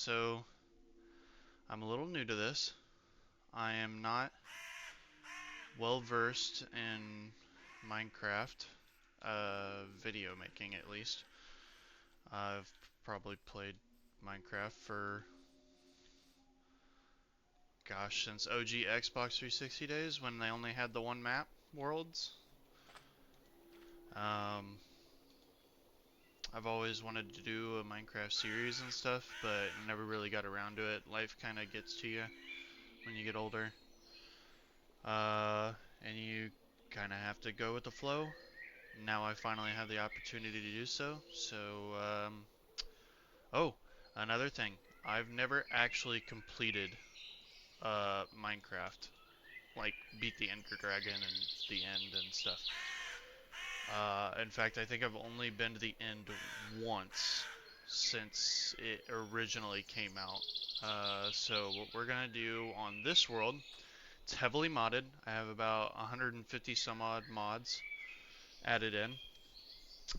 so I'm a little new to this. I am not well versed in Minecraft, video making at least. I've probably played Minecraft for, gosh, since OG Xbox 360 days when they only had the one map worlds. Um, I've always wanted to do a Minecraft series and stuff, but never really got around to it. Life kind of gets to you when you get older. Uh, and you kind of have to go with the flow. Now I finally have the opportunity to do so. Oh, another thing. I've never actually completed Minecraft. Like, beat the Ender Dragon and the end and stuff. In fact, I think I've only been to the end once since it originally came out. So what we're gonna do on this world, it's heavily modded. I have about 150 some odd mods added in.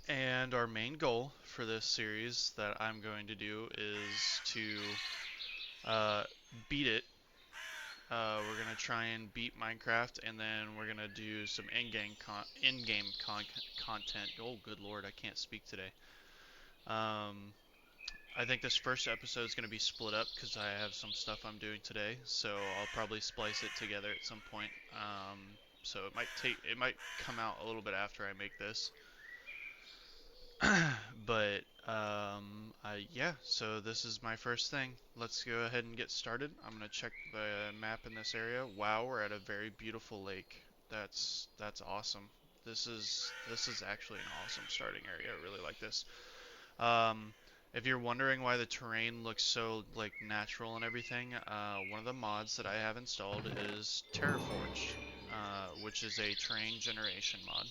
And our main goal for this series that I'm going to do is to uh, beat it. We're gonna try and beat Minecraft, and then we're gonna do some content. Oh, good lord, I can't speak today. Um, I think this first episode is gonna be split up because I have some stuff I'm doing today, so I'll probably splice it together at some point. So it might come out a little bit after I make this. But yeah, so this is my first thing. Let's go ahead and get started. I'm gonna check the map in this area. Wow, we're at a very beautiful lake. That's awesome. This is actually an awesome starting area. I really like this. Um, if you're wondering why the terrain looks so like natural and everything, one of the mods that I have installed is Terraforge, which is a terrain generation mod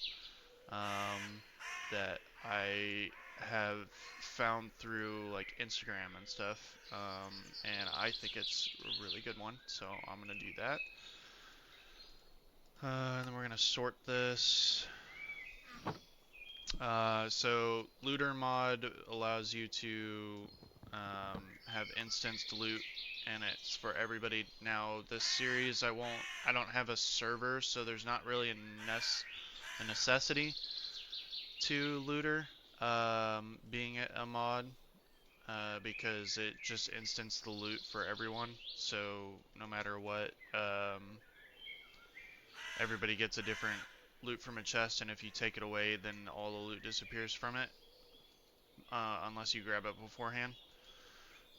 that I have found through like Instagram and stuff, and I think it's a really good one. So I'm gonna do that, and then we're gonna sort this. So looter mod allows you to have instanced loot, and it's for everybody. Now this series, I don't have a server, so there's not really a necessity to looter being a mod, because it just instanced the loot for everyone. So no matter what, everybody gets a different loot from a chest, and if you take it away, then all the loot disappears from it, unless you grab it beforehand.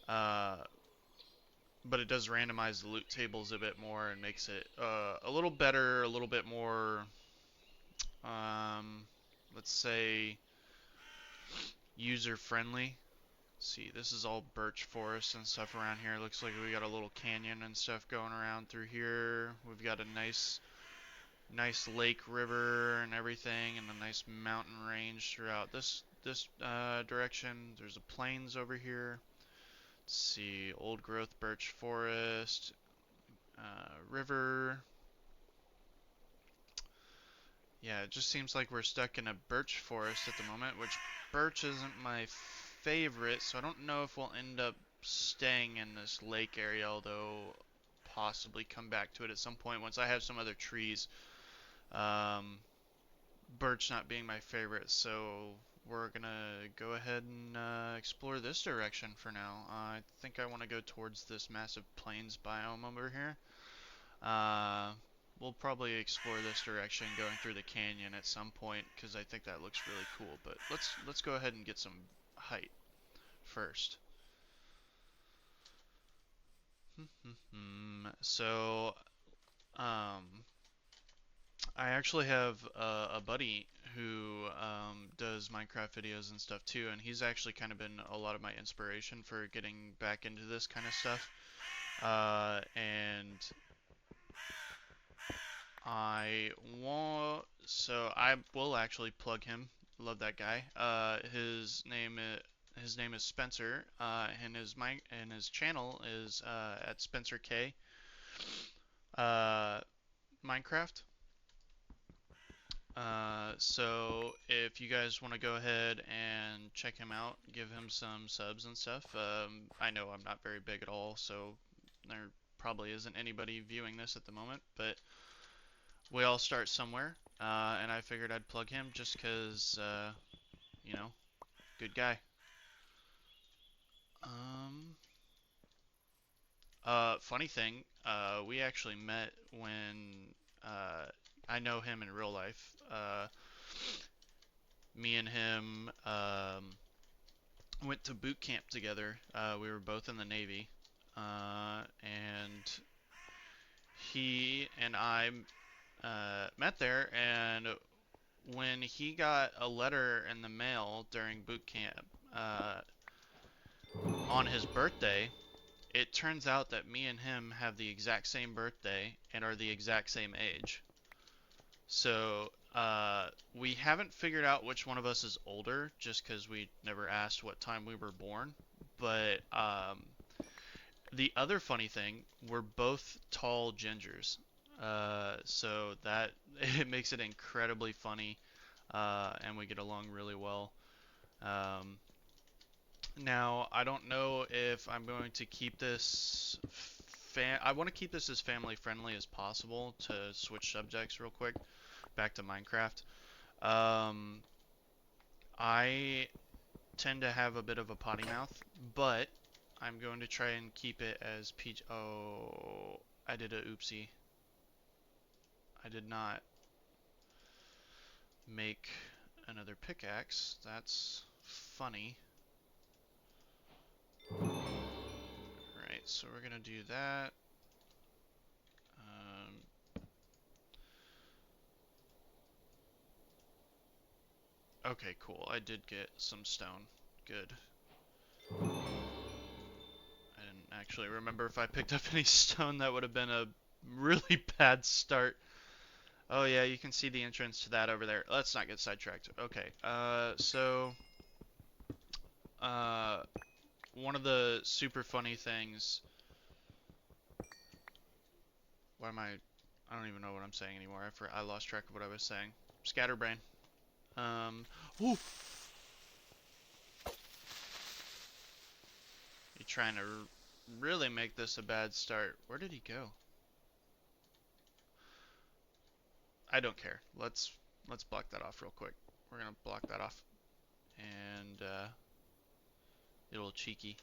Uh, but it does randomize the loot tables a bit more and makes it a little better, a little bit more, um, let's say, user friendly. See, this is all birch forest and stuff around here. Looks like we got a little canyon and stuff going around through here. We've got a nice lake, river, and everything, and a nice mountain range throughout this direction. There's a plains over here. Let's see, old growth birch forest, river. Yeah, it just seems like we're stuck in a birch forest at the moment, which birch isn't my favorite, so I don't know if we'll end up staying in this lake area, although possibly come back to it at some point once I have some other trees. Um, birch not being my favorite, so we're gonna go ahead and explore this direction for now. I think I want to go towards this massive plains biome over here. Uh, we'll probably explore this direction going through the canyon at some point because I think that looks really cool. But let's go ahead and get some height first. So, um, I actually have a buddy who does Minecraft videos and stuff too, and he's actually kind of been a lot of my inspiration for getting back into this kind of stuff. And I will actually plug him. Love that guy. His name is Spencer. And his channel is at Spencer K. Uh, Minecraft. So if you guys want to go ahead and check him out, give him some subs and stuff. I know I'm not very big at all, so there probably isn't anybody viewing this at the moment, but we all start somewhere. And I figured I'd plug him just 'cause, you know, good guy. Um, Funny thing, we actually met when, uh, I know him in real life. Me and him, went to boot camp together. We were both in the Navy, and he and I met there. And when he got a letter in the mail during boot camp uh, on his birthday, it turns out that me and him have the exact same birthday and are the exact same age. So we haven't figured out which one of us is older, just because we never asked what time we were born. But the other funny thing, we're both tall gingers. So that it makes it incredibly funny, and we get along really well. Um, Now, I don't know if I'm going to keep this I want to keep this as family friendly as possible to switch subjects real quick back to Minecraft. Um, I tend to have a bit of a potty mouth, but I'm going to try and keep it as PG. Oh, I did a oopsie. I did not make another pickaxe. That's funny. Alright, so we're gonna do that. Um, okay, cool. I did get some stone. Good. I didn't actually remember if I picked up any stone. That would have been a really bad start. Oh yeah, you can see the entrance to that over there. Let's not get sidetracked. Okay, uh, one of the super funny things. Why am I don't even know what I'm saying anymore. I lost track of what I was saying. Scatterbrain. Ooh, you trying to really make this a bad start. Where did he go? I don't care. Let's block that off real quick. We're gonna block that off, and a little cheeky.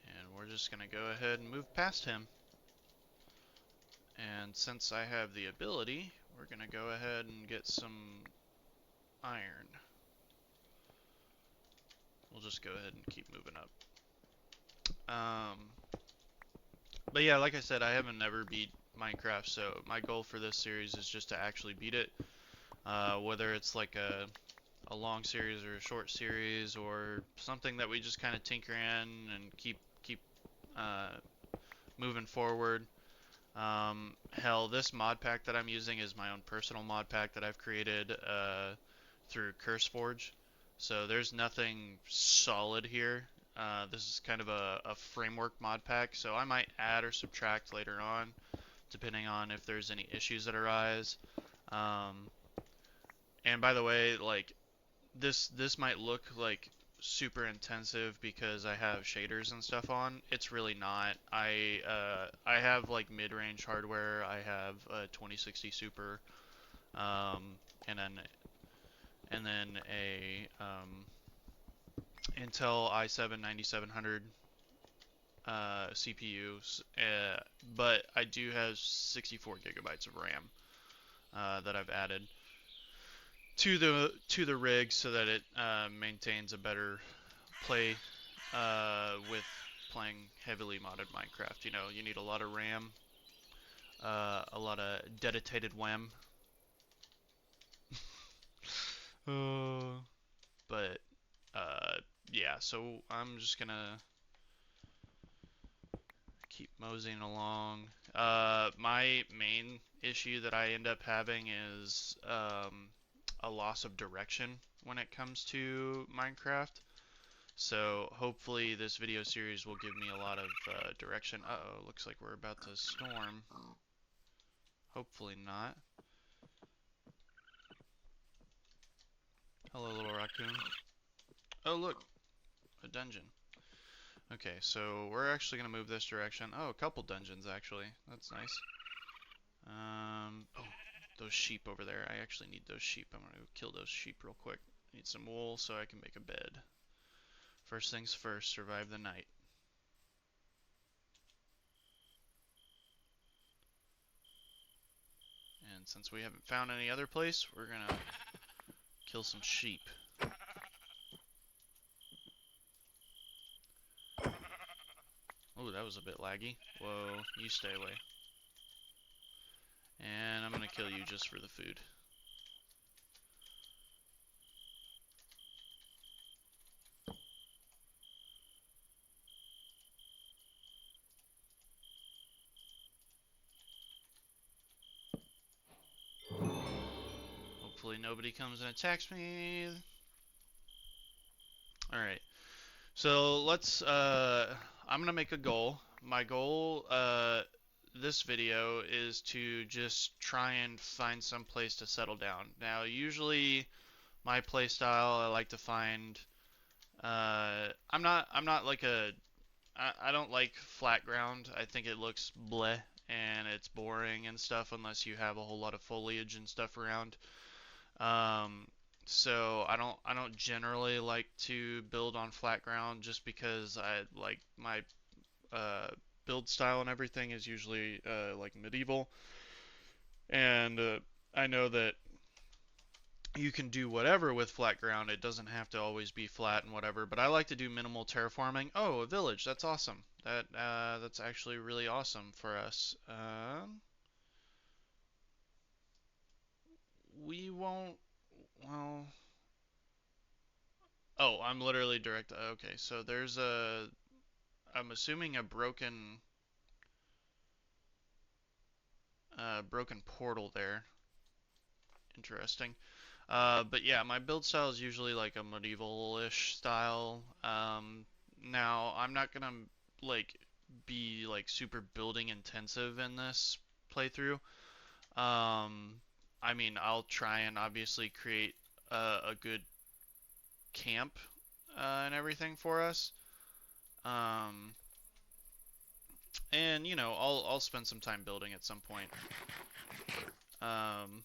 And we're just gonna go ahead and move past him. And since I have the ability, we're gonna go ahead and get some iron. We'll just go ahead and keep moving up. But yeah, like I said, I haven't never beat Minecraft, so my goal for this series is just to actually beat it. Whether it's like a long series or a short series or something that we just kind of tinker in and keep uh, moving forward. Hell, this mod pack that I'm using is my own personal mod pack that I've created through CurseForge. So there's nothing solid here. This is kind of a framework mod pack, so I might add or subtract later on, depending on if there's any issues that arise. Um, and by the way, like this might look like super intensive because I have shaders and stuff on. It's really not. I have like mid-range hardware. I have a 2060 Super, um, and then a Intel i7 9700 CPU. But I do have 64 gigabytes of RAM that I've added to the rig so that it maintains a better play with playing heavily modded Minecraft. You know, you need a lot of RAM, a lot of dedicated WAM. Uh, but yeah, so I'm just gonna keep moseying along. My main issue that I end up having is a loss of direction when it comes to Minecraft. So hopefully this video series will give me a lot of direction. Uh-oh, looks like we're about to storm. Hopefully not. Hello, little raccoon. Oh, look, a dungeon. Okay, so we're actually gonna move this direction. Oh, a couple dungeons actually. That's nice. Oh, those sheep over there. I actually need those sheep. I'm gonna go kill those sheep real quick. Need some wool so I can make a bed. First things first, survive the night. And since we haven't found any other place, we're gonna kill some sheep. Oh, that was a bit laggy. Whoa, you stay away. And I'm gonna kill you just for the food. Hopefully nobody comes and attacks me. Alright, so let's, I'm gonna make a goal. My goal, this video is to just try and find some place to settle down. Now, usually my playstyle, I like to find, I'm not like I don't like flat ground. I think it looks bleh and it's boring and stuff unless you have a whole lot of foliage and stuff around. Um, so I don't generally like to build on flat ground just because I like my uh, build style and everything is usually like medieval, and I know that you can do whatever with flat ground. It doesn't have to always be flat and whatever. But I like to do minimal terraforming. Oh, a village. That's awesome. That's actually really awesome for us. We won't. Well. Oh, I'm literally direct. Okay, so there's a. I'm assuming a broken portal there. Interesting. But yeah, my build style is usually like a medieval-ish style. Now I'm not gonna like be like super building intensive in this playthrough. Um, I mean, I'll try and obviously create a good camp and everything for us. Um, and you know, I'll spend some time building at some point. Um,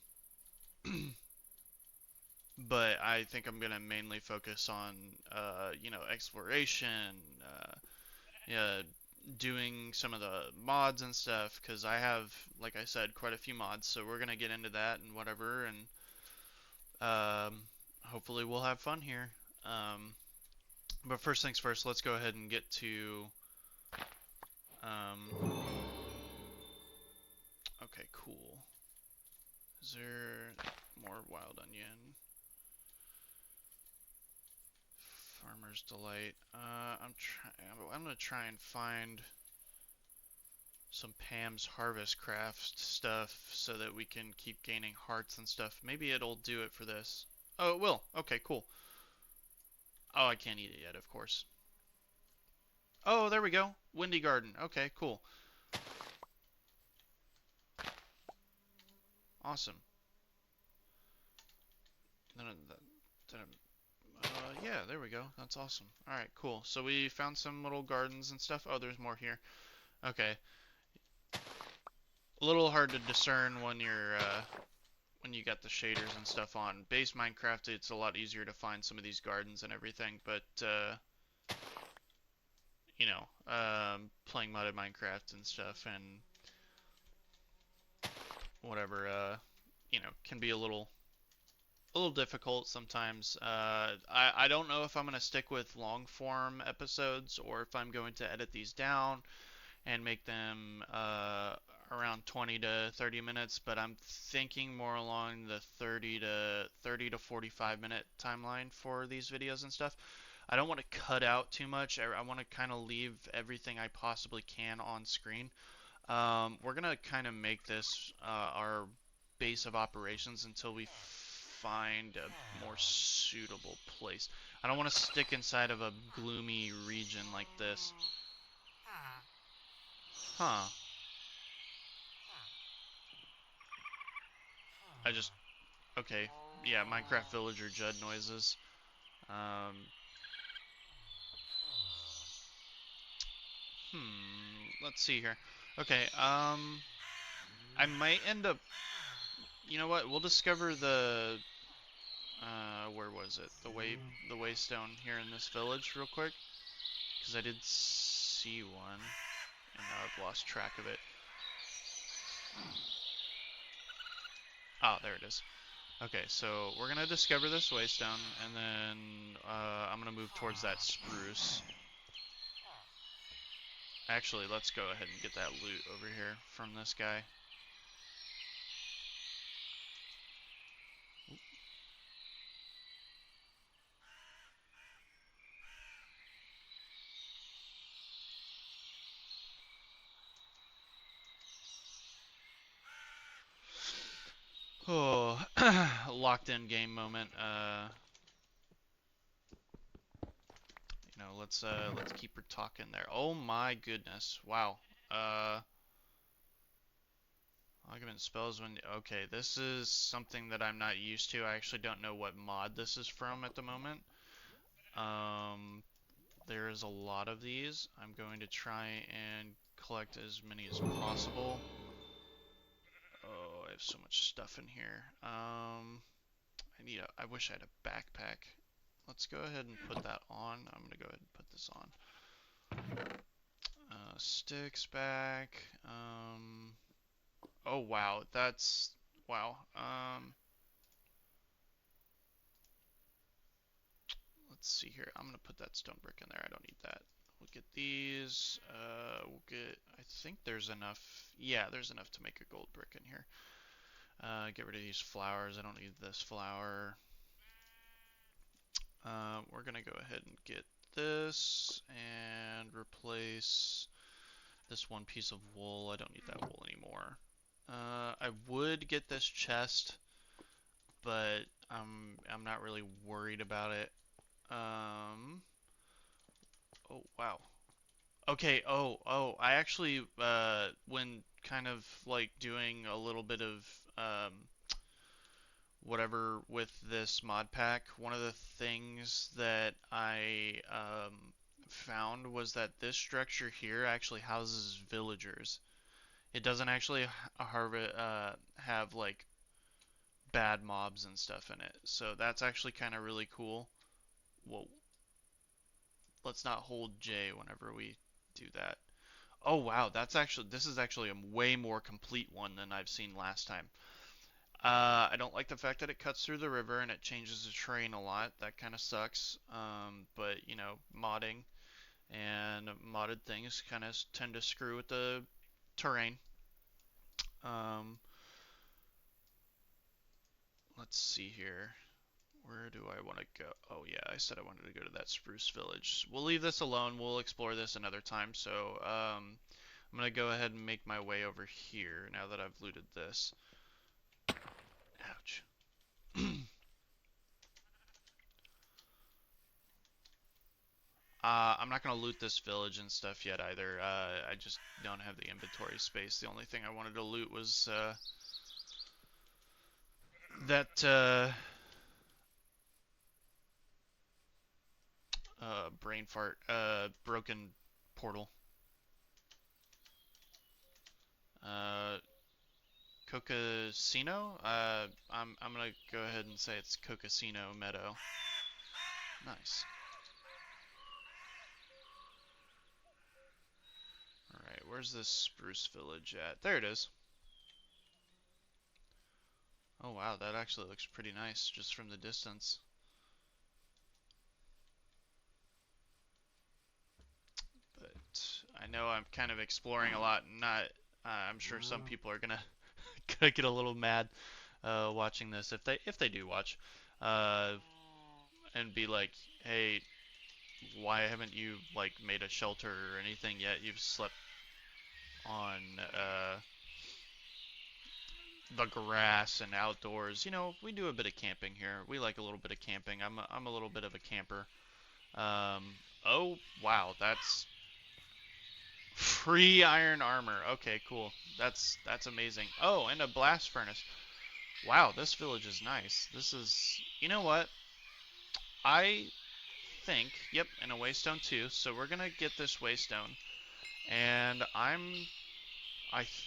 but I think I'm gonna mainly focus on you know, exploration, yeah, doing some of the mods and stuff because I have, like I said, quite a few mods. So we're gonna get into that and whatever, and hopefully we'll have fun here. Um, but first things first, let's go ahead and get to. Um, okay, cool. Is there more wild onion? Farmer's Delight. I'm gonna try and find some Pam's Harvest Craft stuff so that we can keep gaining hearts and stuff. Maybe it'll do it for this. Oh, it will. Okay, cool. Oh, I can't eat it yet, of course. Oh, there we go. Windy Garden. Okay, cool. Awesome. Then, then, yeah, there we go. That's awesome. All right, cool. So we found some little gardens and stuff. Oh, there's more here. Okay. A little hard to discern when you got the shaders and stuff on. Base Minecraft, it's a lot easier to find some of these gardens and everything, but you know, playing modded Minecraft and stuff and whatever, you know, can be a little difficult sometimes. I don't know if I'm gonna stick with long form episodes or if I'm going to edit these down and make them around 20 to 30 minutes, but I'm thinking more along the 30 to 45 minute timeline for these videos and stuff. I don't want to cut out too much. I want to kind of leave everything I possibly can on screen. We're gonna kind of make this our base of operations until we find a more suitable place. I don't want to stick inside of a gloomy region like this. Huh. I just... Okay. Yeah, Minecraft villager Judd noises. Um, let's see here. Okay, I might end up... You know what? We'll discover the... where was it? The waystone here in this village real quick. Because I did see one, and now I've lost track of it. Ah, there it is. Okay, so we're gonna discover this waystone, and then I'm gonna move towards that spruce. Actually, let's go ahead and get that loot over here from this guy. Oh, locked in game moment. Let's keep her talking there. Oh my goodness. Wow. Augment spells when... Okay, this is something that I'm not used to. I actually don't know what mod this is from at the moment. There's a lot of these. I'm going to try and collect as many as possible. Oh, I have so much stuff in here. I wish I had a backpack. Let's go ahead and put that on. I'm gonna go ahead and put this on. Sticks back. Oh wow, wow. Let's see here. I'm gonna put that stone brick in there. I don't need that. We'll get these. We'll get. I think there's enough. Yeah, there's enough to make a gold brick in here. Get rid of these flowers. I don't need this flower. We're gonna go ahead and get this and replace this one piece of wool. I don't need that wool anymore. I would get this chest, but I'm not really worried about it. Oh wow. Okay, I actually, when kind of like doing a little bit of, whatever with this mod pack, one of the things that I, found was that this structure here actually houses villagers. It doesn't actually have like bad mobs and stuff in it, so that's actually kind of really cool. Whoa. Let's not hold J whenever we do that. Oh wow, this is actually a way more complete one than I've seen last time. I don't like the fact that it cuts through the river and it changes the terrain a lot. That kind of sucks. But you know, modding and modded things kind of tend to screw with the terrain. Um, let's see here. Where do I want to go? Oh yeah, I said I wanted to go to that spruce village. We'll leave this alone. We'll explore this another time. So I'm gonna go ahead and make my way over here now that I've looted this. Ouch. I'm not gonna loot this village and stuff yet either. I just don't have the inventory space. The only thing I wanted to loot was that brain fart, broken portal. Uh, Cocasino? I'm gonna go ahead and say it's Cocasino Meadow. Nice. Alright, where's this spruce village at? There it is. Oh wow, that actually looks pretty nice just from the distance. But I know I'm kind of exploring a lot, and not. I'm sure some people are gonna gonna get a little mad watching this if they do watch, uh, and be like, "Hey, why haven't you like made a shelter or anything yet? You've slept on the grass and outdoors. You know, we do a bit of camping here. We like a little bit of camping. I'm a little bit of a camper. Um, oh wow, that's free iron armor. Okay, cool. That's amazing. Oh, and a blast furnace. Wow, this village is nice. This is, you know what? I think, yep, and a waystone too. So we're gonna get this waystone, and I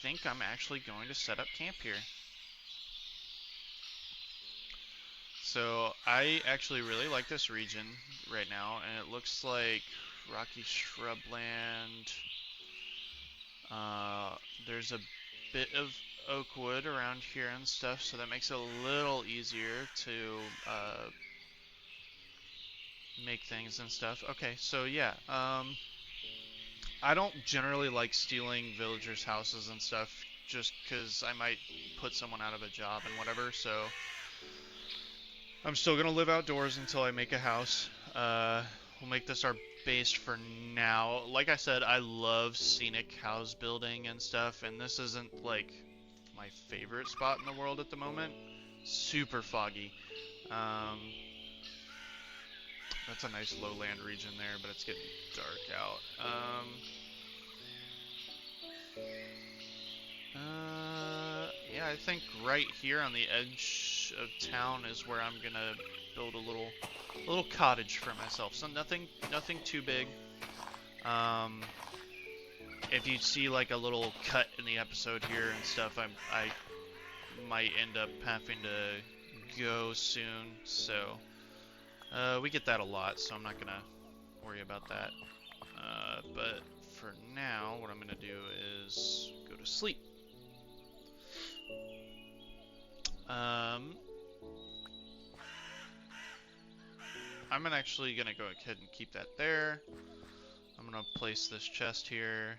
think I'm actually going to set up camp here. So I actually really like this region right now, and it looks like rocky shrubland. Uh, there's a bit of oak wood around here and stuff, so that makes it a little easier to make things and stuff. Okay, so yeah, I don't generally like stealing villagers' houses and stuff, just because I might put someone out of a job and whatever. So I'm still gonna live outdoors until I make a house. We'll make this our base for now. Like I said, I love scenic house building and stuff, and this isn't like my favorite spot in the world at the moment. Super foggy. Um, that's a nice lowland region there, but it's getting dark out. Yeah, I think right here on the edge of town is where I'm gonna build a little cottage for myself. So nothing too big. Um, if you see like a little cut in the episode here and stuff, I might end up having to go soon. So we get that a lot, so I'm not gonna worry about that. But for now, what I'm gonna do is go to sleep. Um, I'm actually gonna go ahead and keep that there. I'm gonna place this chest here,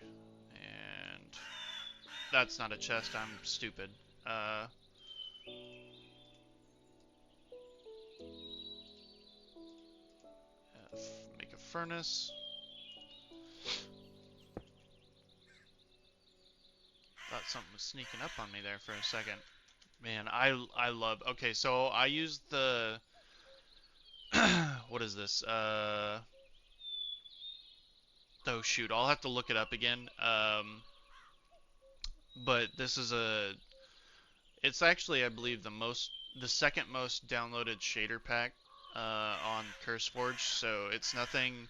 and that's not a chest, I'm stupid. Make a furnace. Thought something was sneaking up on me there for a second. Man, I love. Okay, so I use the what is this? Oh shoot, I'll have to look it up again. But this is a. It's actually, I believe, the second most downloaded shader pack on CurseForge. So it's nothing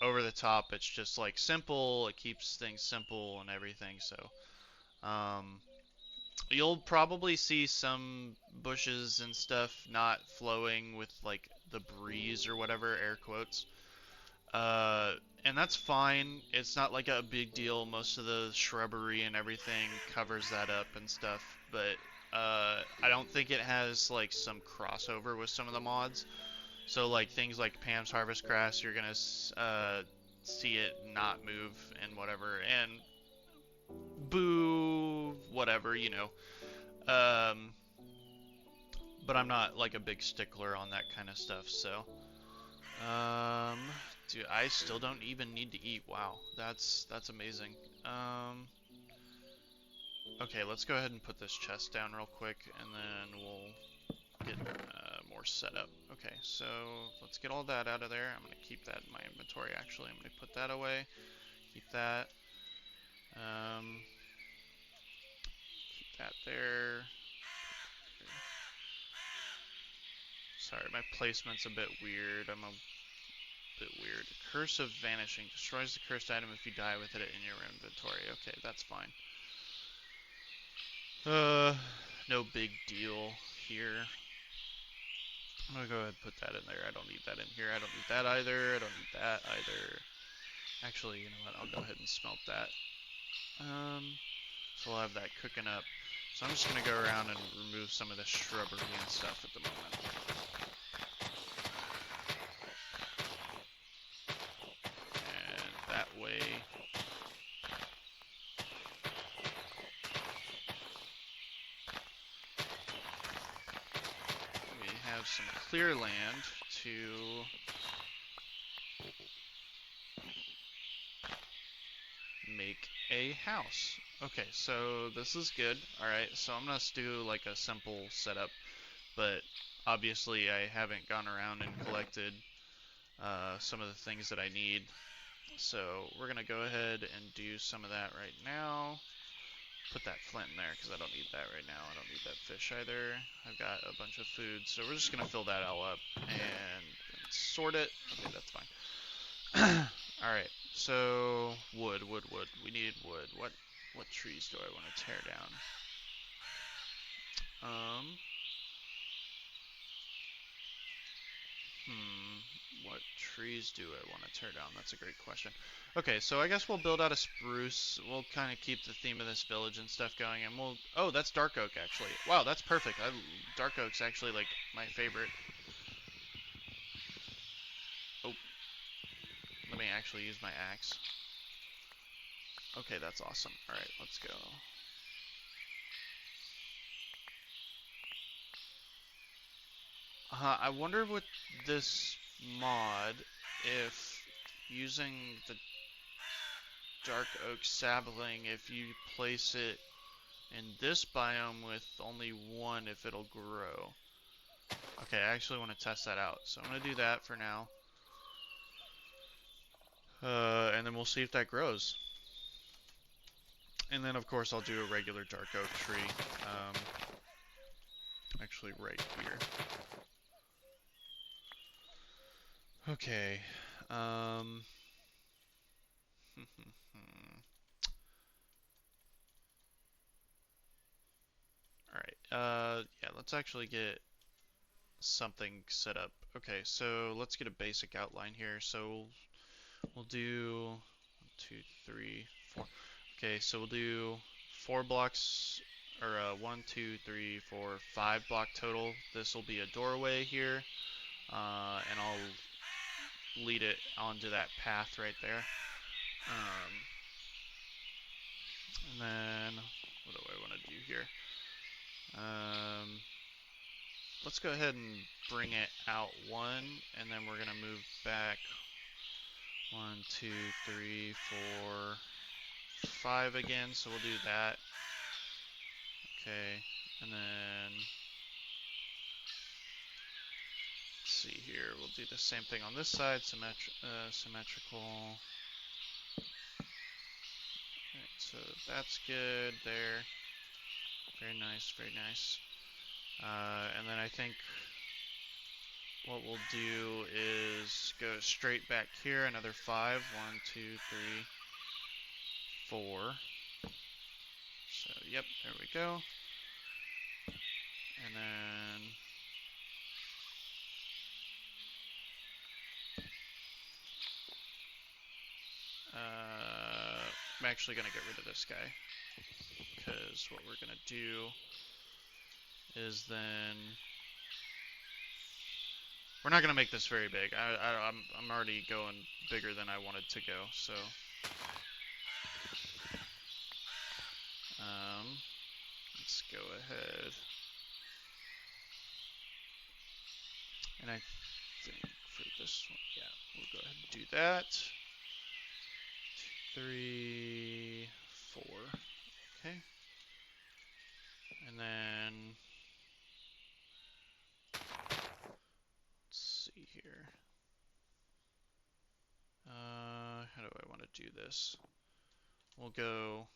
over the top. It's just like simple. It keeps things simple and everything. So um, you'll probably see some bushes and stuff not flowing with like the breeze or whatever, air quotes. Uh, and that's fine. It's not like a big deal. Most of the shrubbery and everything covers that up and stuff. But I don't think it has like some crossover with some of the mods. So like things like Pam's Harvest Grass, you're gonna see it not move and whatever. And boo, whatever, you know. Um, but I'm not like a big stickler on that kind of stuff. So, um, dude, I still don't even need to eat. Wow, that's amazing. Okay, let's go ahead and put this chest down real quick, and then we'll get more set up. Okay, so let's get all that out of there. I'm gonna keep that in my inventory. Actually, I'm gonna put that away. Keep that. Um, keep that there. Sorry, my placement's a bit weird. I'm a bit weird. Curse of Vanishing. Destroys the cursed item if you die with it in your inventory. Okay, that's fine. No big deal here. I'm gonna go ahead and put that in there. I don't need that in here. I don't need that either. I don't need that either. Actually, you know what? I'll go ahead and smelt that. So we'll have that cooking up. So I'm just gonna go around and remove some of the shrubbery and stuff at the moment. And that way, we have some clear land to make a house. Okay, so this is good. Alright, so I'm gonna do like a simple setup, but obviously I haven't gone around and collected some of the things that I need. So we're gonna go ahead and do some of that right now. Put that flint in there because I don't need that right now. I don't need that fish either. I've got a bunch of food, so we're just gonna fill that all up and sort it. Okay, that's fine. All right, so wood, wood, wood. We need wood. What trees do I want to tear down? Um, what trees do I want to tear down? That's a great question. Okay, so I guess we'll build out a spruce. We'll kind of keep the theme of this village and stuff going, and we'll. Oh, that's dark oak actually. Wow, that's perfect. Dark oak's actually like my favorite. Oh, let me actually use my axe. Okay, that's awesome. All right, let's go. I wonder with this mod if using the dark oak sapling, if you place it in this biome with only one, if it'll grow. Okay, I actually want to test that out, so I'm going to do that for now. And then we'll see if that grows. And then, of course, I'll do a regular dark oak tree. Actually, right here. Okay. Um, Alright. Yeah, let's actually get something set up. Okay, so let's get a basic outline here. So we'll do 1, 2, 3, 4. Okay, so we'll do 4 blocks, or 1, 2, 3, 4, 5 block total. This will be a doorway here, and I'll lead it onto that path right there. And then what do I want to do here? Let's go ahead and bring it out 1, and then we're gonna move back 1, 2, 3, 4, 5 again, so we'll do that. Okay, and then let's see here. We'll do the same thing on this side, symmetrical. Alright, so that's good there. Very nice, very nice. And then I think what we'll do is go straight back here, another 5. 1, 2, 3, 4. So, yep, there we go. And then I'm actually going to get rid of this guy, because what we're going to do is then we're not going to make this very big. I'm already going bigger than I wanted to go, so let's go ahead. And I think for this one, yeah, we'll go ahead and do that. 2, 3, 4. Okay. And then let's see here. How do I want to do this? We'll go.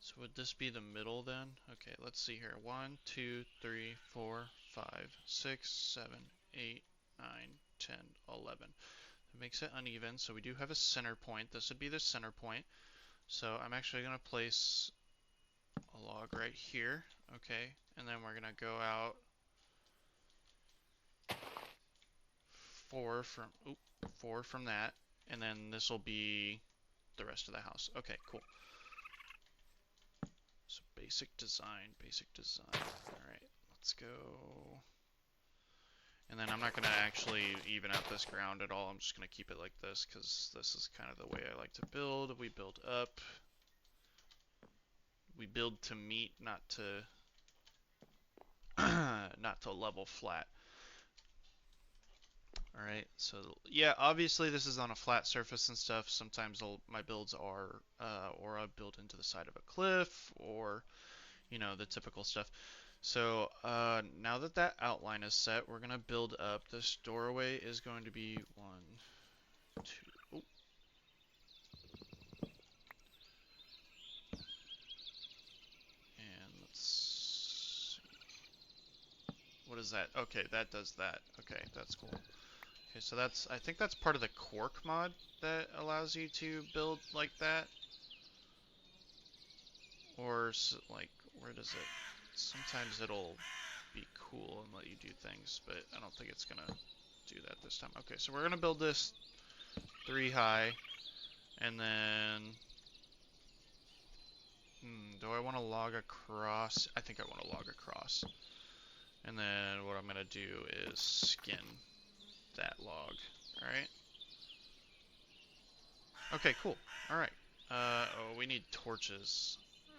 So would this be the middle then? Okay, let's see here. 1, 2, 3, 4, 5, 6, 7, 8, 9, 10, 11. It makes it uneven, so we do have a center point. This would be the center point. So I'm actually going to place a log right here. Okay, and then we're going to go out 4 from that, and then this will be the rest of the house. Okay, cool. So basic design, basic design. Alright, let's go. And then I'm not going to actually even out this ground at all. I'm just going to keep it like this, because this is kind of the way I like to build. We build up. We build to meet, not to not to level flat. Alright, so yeah, obviously this is on a flat surface and stuff. Sometimes my builds are, or I build into the side of a cliff, or, the typical stuff. So now that that outline is set, we're going to build up. This doorway is going to be 2. Oh, and let's see. What is that? Okay, that does that. Okay, that's cool. Okay, so I think that's part of the cork mod that allows you to build like that. Or, like, where does it? Sometimes it'll be cool and let you do things, but I don't think it's gonna do that this time. Okay, so we're gonna build this 3 high, and then, do I want to log across? I think I want to log across. And then what I'm gonna do is skin that log. Alright. Okay, cool. Alright. Oh, we need torches.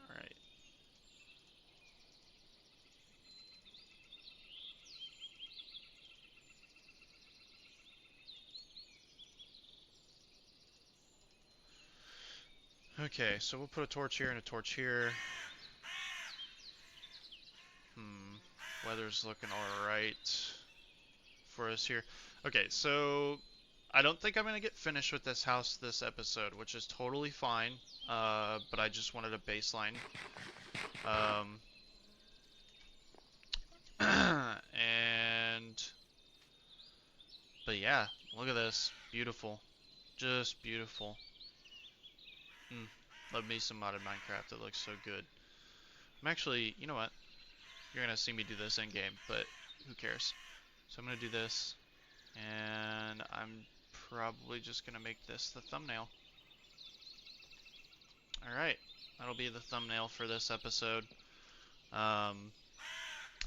Alright. Okay, so we'll put a torch here and a torch here. Weather's looking alright for us here. Okay, so I don't think I'm going to get finished with this house this episode, which is totally fine. But I just wanted a baseline. But yeah, look at this. Beautiful. Just beautiful. Love me some modded Minecraft. It looks so good. I'm actually, you know what? You're going to see me do this in game, but who cares? So I'm going to do this, and I'm probably just going to make this the thumbnail. Alright, that'll be the thumbnail for this episode.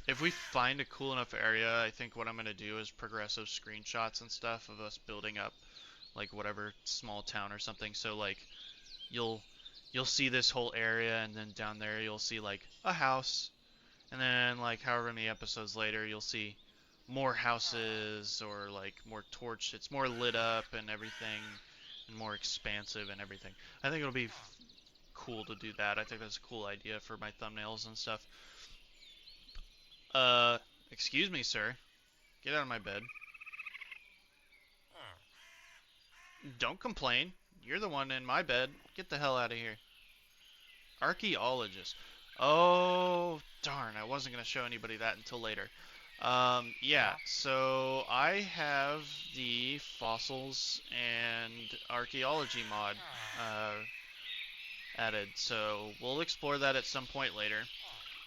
If we find a cool enough area, I think what I'm going to do is progressive screenshots and stuff of us building up, like, whatever small town or something. So, like, you'll see this whole area, and then down there you'll see, like, a house. And then, like, however many episodes later, you'll see more houses, or, like, more torch. It's more lit up and everything, and more expansive and everything. I think it'll be cool to do that. I think that's a cool idea for my thumbnails and stuff. Excuse me, sir. Get out of my bed. Don't complain. You're the one in my bed. Get the hell out of here. Archaeologist. Oh, darn. I wasn't going to show anybody that until later. Yeah, so I have the fossils and archaeology mod added, so we'll explore that at some point later.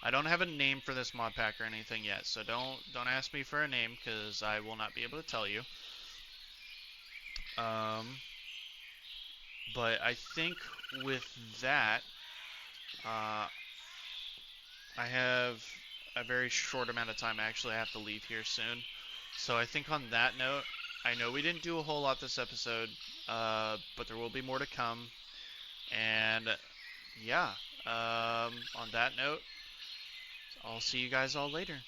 I don't have a name for this mod pack or anything yet, so don't ask me for a name, because I will not be able to tell you. But I think with that, I have a very short amount of time. Actually, I have to leave here soon. So I think on that note, I know we didn't do a whole lot this episode, but there will be more to come. And yeah, on that note, I'll see you guys all later.